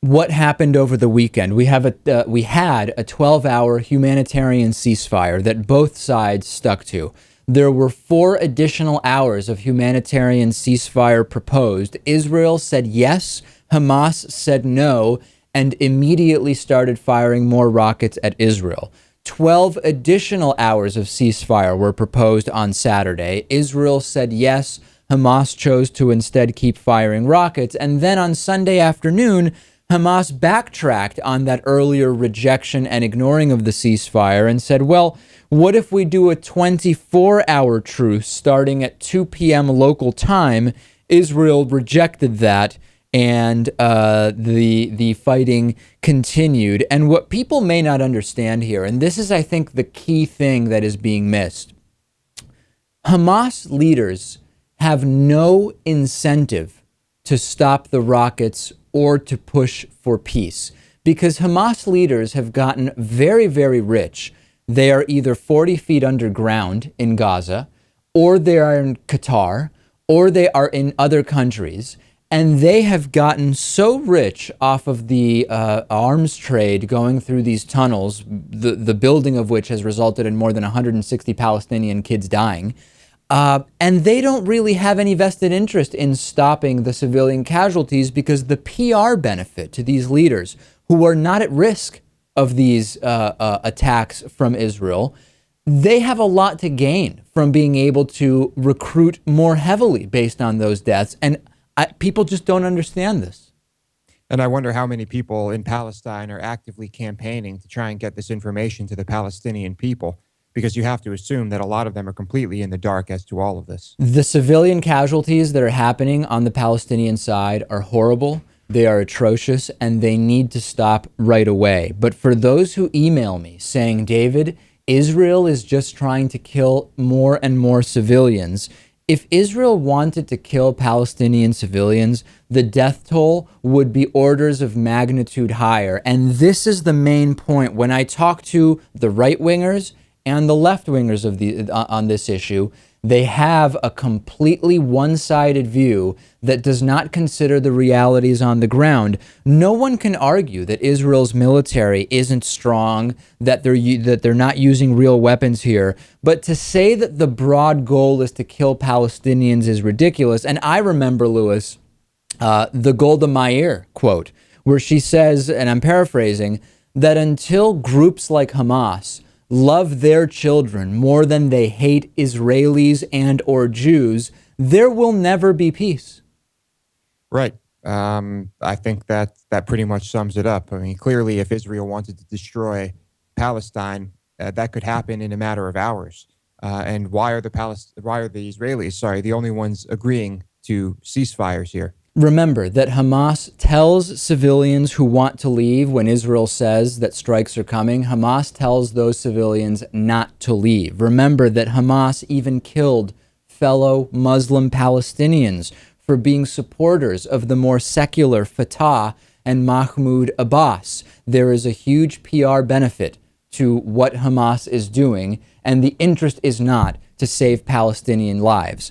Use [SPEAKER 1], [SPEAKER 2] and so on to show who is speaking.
[SPEAKER 1] what happened over the weekend. We had a 12-hour humanitarian ceasefire that both sides stuck to. There were 4 additional hours of humanitarian ceasefire proposed. Israel said yes, Hamas said no, and immediately started firing more rockets at Israel. 12 additional hours of ceasefire were proposed on Saturday. Israel said yes, Hamas chose to instead keep firing rockets. And then on Sunday afternoon, Hamas backtracked on that earlier rejection and ignoring of the ceasefire and said, well, what if we do a 24-hour truce starting at 2 p.m. local time? Israel rejected that, and the fighting continued. And what people may not understand here, and this is, I think, the key thing that is being missed, Hamas leaders have no incentive to stop the rockets or to push for peace, because Hamas leaders have gotten very, very rich. They are either 40 feet underground in Gaza, or they are in Qatar, or they are in other countries, and they have gotten so rich off of the arms trade going through these tunnels, the building of which has resulted in more than 160 Palestinian kids dying. And they don't really have any vested interest in stopping the civilian casualties, because the PR benefit to these leaders who are not at risk of these attacks from Israel, they have a lot to gain from being able to recruit more heavily based on those deaths. And people just don't understand this.
[SPEAKER 2] And I wonder how many people in Palestine are actively campaigning to try and get this information to the Palestinian people, because you have to assume that a lot of them are completely in the dark as to all of this.
[SPEAKER 1] The civilian casualties that are happening on the Palestinian side are horrible. They are atrocious, and they need to stop right away. But for those who email me saying, David, Israel is just trying to kill more and more civilians, if Israel wanted to kill Palestinian civilians, the death toll would be orders of magnitude higher. And this is the main point. When I talk to the right-wingers and the left-wingers on this issue, they have a completely one-sided view that does not consider the realities on the ground. No one can argue that Israel's military isn't strong, that they're not using real weapons here. But to say that the broad goal is to kill Palestinians is ridiculous. And I remember, Lewis, the Golda Meir quote, where she says, and I'm paraphrasing, that until groups like Hamas love their children more than they hate Israelis and or Jews, there will never be peace.
[SPEAKER 2] Right. I think that pretty much sums it up. I mean, clearly, if Israel wanted to destroy Palestine, that could happen in a matter of hours. And why are the Israelis, the only ones agreeing to ceasefires here?
[SPEAKER 1] Remember that Hamas tells civilians who want to leave when Israel says that strikes are coming. Hamas tells those civilians not to leave. Remember that Hamas even killed fellow Muslim Palestinians for being supporters of the more secular Fatah and Mahmoud Abbas. There is a huge PR benefit to what Hamas is doing, and the interest is not to save Palestinian lives.